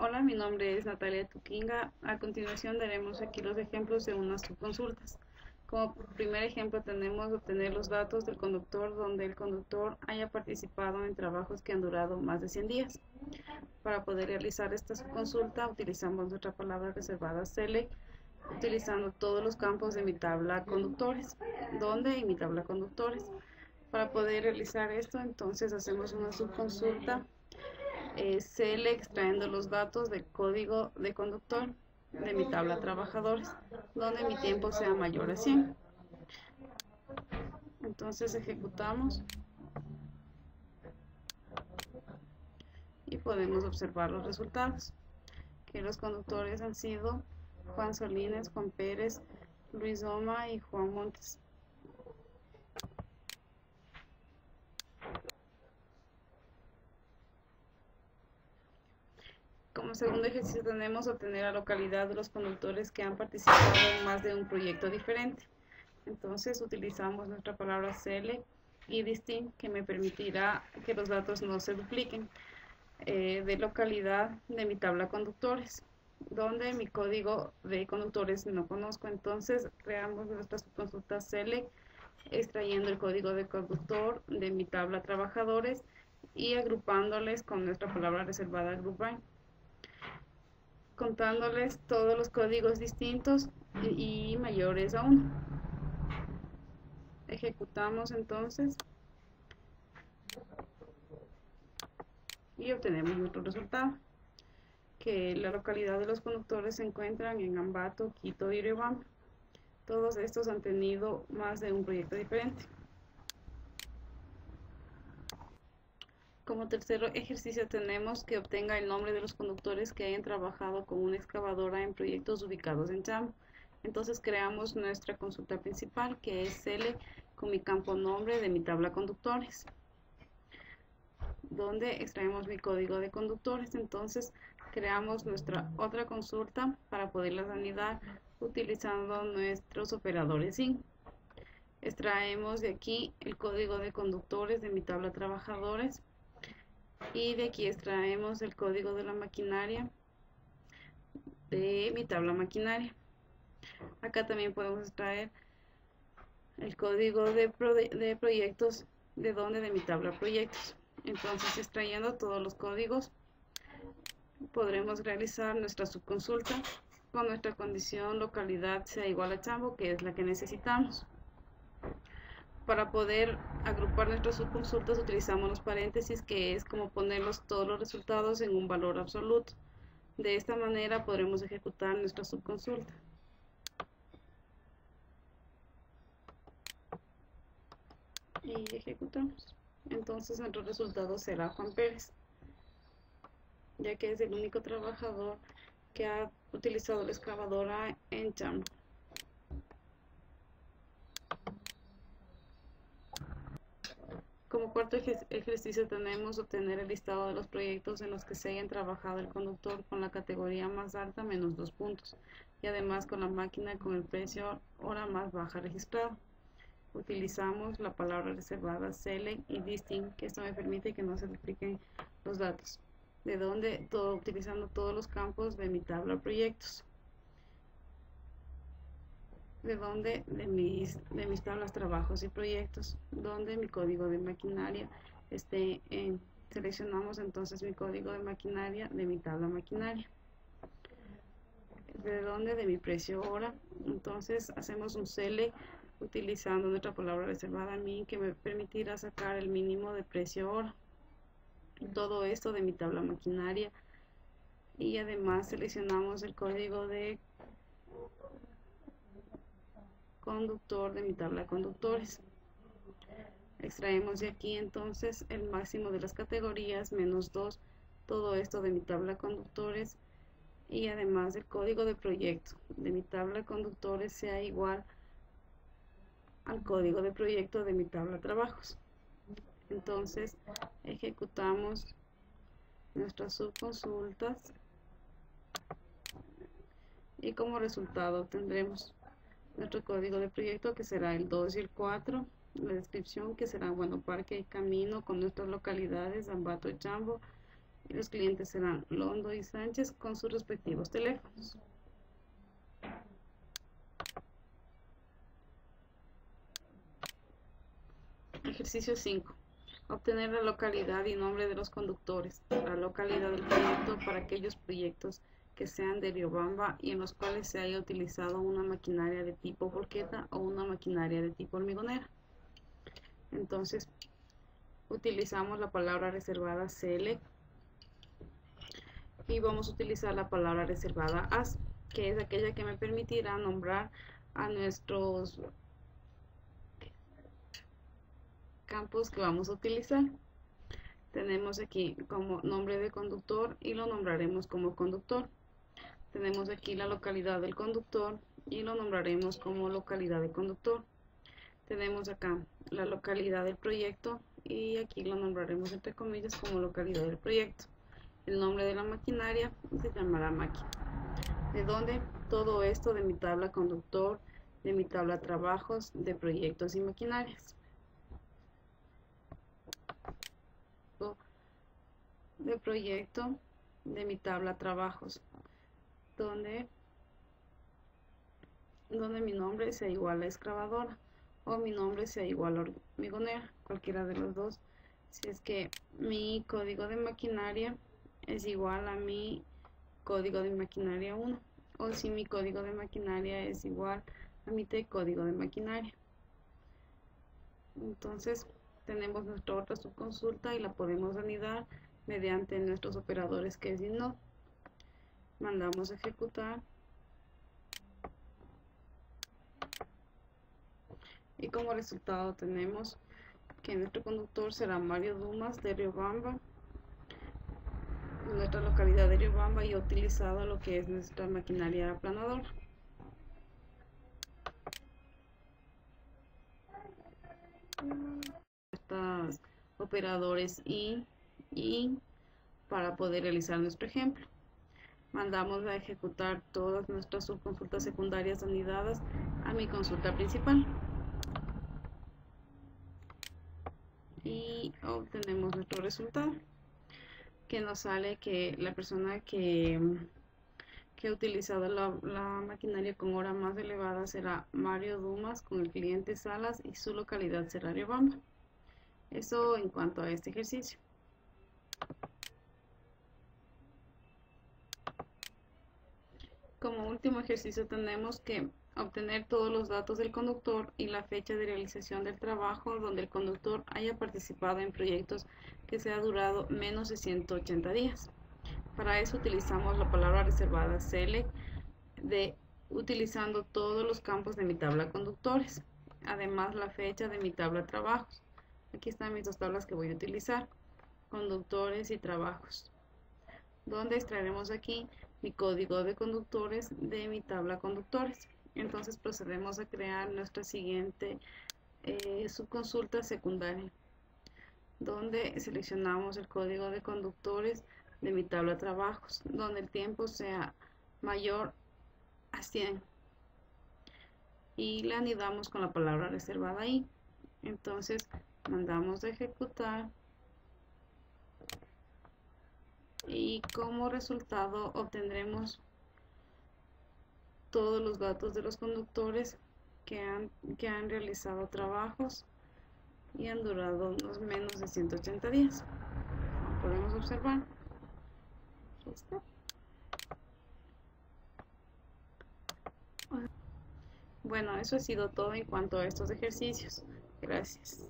Hola, mi nombre es Natalia Tuquinga. A continuación daremos aquí los ejemplos de unas subconsultas. Como primer ejemplo tenemos obtener los datos del conductor donde el conductor haya participado en trabajos que han durado más de 100 días. Para poder realizar esta subconsulta utilizamos nuestra palabra reservada select, utilizando todos los campos de mi tabla conductores. ¿Dónde? En mi tabla conductores. Para poder realizar esto, entonces hacemos una subconsulta select extrayendo los datos del código de conductor de mi tabla trabajadores, donde mi tiempo sea mayor a 100. Entonces ejecutamos y podemos observar los resultados, que los conductores han sido Juan Solines, Juan Pérez, Luis Doma y Juan Montes. Como segundo ejercicio tenemos obtener la localidad de los conductores que han participado en más de un proyecto diferente. Entonces utilizamos nuestra palabra select y distinct, que me permitirá que los datos no se dupliquen, de localidad de mi tabla conductores, donde mi código de conductores no conozco. Entonces creamos nuestra subconsulta select extrayendo el código de conductor de mi tabla trabajadores y agrupándoles con nuestra palabra reservada group by, contándoles todos los códigos distintos y mayores a 1. Ejecutamos entonces y obtenemos nuestro resultado, que la localidad de los conductores se encuentran en Ambato, Quito y Riobamba. Todos estos han tenido más de un proyecto diferente. Como tercer ejercicio tenemos que obtenga el nombre de los conductores que hayan trabajado con una excavadora en proyectos ubicados en Chambo. Entonces creamos nuestra consulta principal, que es select con mi campo nombre de mi tabla conductores, donde extraemos mi código de conductores. Entonces creamos nuestra otra consulta para poderlas anidar utilizando nuestros operadores SIN. Extraemos de aquí el código de conductores de mi tabla trabajadores y de aquí extraemos el código de la maquinaria de mi tabla maquinaria. Acá también podemos extraer el código de proyectos de mi tabla proyectos. Entonces, extrayendo todos los códigos, podremos realizar nuestra subconsulta con nuestra condición localidad sea igual a Chambo, que es la que necesitamos. Para poder agrupar nuestras subconsultas utilizamos los paréntesis, que es como ponerlos todos los resultados en un valor absoluto. De esta manera podremos ejecutar nuestra subconsulta. Y ejecutamos. Entonces nuestro resultado será Juan Pérez, ya que es el único trabajador que ha utilizado la excavadora en Chambo. Como cuarto ejercicio tenemos obtener el listado de los proyectos en los que se hayan trabajado el conductor con la categoría más alta menos 2 puntos y además con la máquina con el precio hora más baja registrado. Utilizamos la palabra reservada select y distinct, que esto me permite que no se dupliquen los datos, de donde utilizando todos los campos de mi tabla proyectos, de mis tablas trabajos y proyectos, donde mi código de maquinaria esté en, seleccionamos entonces mi código de maquinaria de mi tabla maquinaria, de mi precio hora. Entonces hacemos un select utilizando nuestra palabra reservada min, que me permitirá sacar el mínimo de precio hora. Todo esto de mi tabla maquinaria, y además seleccionamos el código de conductor de mi tabla conductores. Extraemos de aquí entonces el máximo de las categorías menos 2, todo esto de mi tabla conductores, y además el código de proyecto de mi tabla conductores sea igual al código de proyecto de mi tabla trabajos. Entonces ejecutamos nuestras subconsultas y como resultado tendremos nuestro código de proyecto, que será el 2 y el 4, la descripción, que será Bueno Parque y Camino, con nuestras localidades Ambato y Chambo, y los clientes serán Londo y Sánchez con sus respectivos teléfonos. Ejercicio 5. Obtener la localidad y nombre de los conductores, la localidad del proyecto para aquellos proyectos que sean de Riobamba y en los cuales se haya utilizado una maquinaria de tipo volqueta o una maquinaria de tipo hormigonera. Entonces, utilizamos la palabra reservada select y vamos a utilizar la palabra reservada as, que es aquella que me permitirá nombrar a nuestros campos que vamos a utilizar. Tenemos aquí como nombre de conductor y lo nombraremos como conductor. Tenemos aquí la localidad del conductor y lo nombraremos como localidad de conductor. Tenemos acá la localidad del proyecto y aquí lo nombraremos entre comillas como localidad del proyecto. El nombre de la maquinaria se llamará máquina. ¿De dónde? Todo esto de mi tabla conductor, de mi tabla trabajos, de proyectos y maquinarias. De proyecto, de mi tabla trabajos, donde mi nombre sea igual a excavadora o mi nombre sea igual a hormigonera, cualquiera de los dos. Si es que mi código de maquinaria es igual a mi código de maquinaria 1 o si mi código de maquinaria es igual a mi código de maquinaria. Entonces tenemos nuestra otra subconsulta y la podemos anidar mediante nuestros operadores que es no. Mandamos a ejecutar y como resultado tenemos que nuestro conductor será Mario Dumas de Riobamba, nuestra localidad de Riobamba, y ha utilizado lo que es nuestra maquinaria aplanadora. Estos operadores y para poder realizar nuestro ejemplo. Mandamos a ejecutar todas nuestras subconsultas secundarias anidadas a mi consulta principal. Y obtenemos nuestro resultado, que nos sale que la persona que ha utilizado la maquinaria con hora más elevada será Mario Dumas con el cliente Salas y su localidad será Riobamba. Eso en cuanto a este ejercicio. Como último ejercicio tenemos que obtener todos los datos del conductor y la fecha de realización del trabajo donde el conductor haya participado en proyectos que se ha durado menos de 180 días. Para eso utilizamos la palabra reservada select utilizando todos los campos de mi tabla conductores, además la fecha de mi tabla trabajos. Aquí están mis dos tablas que voy a utilizar, conductores y trabajos, donde extraeremos aquí mi código de conductores de mi tabla conductores. Entonces procedemos a crear nuestra siguiente subconsulta secundaria, donde seleccionamos el código de conductores de mi tabla trabajos, donde el tiempo sea mayor a 100 y la anidamos con la palabra reservada ahí. Entonces mandamos a ejecutar y como resultado obtendremos todos los datos de los conductores que han realizado trabajos y han durado unos menos de 180 días. Como podemos observar. ¿Listo? Bueno, eso ha sido todo en cuanto a estos ejercicios. Gracias.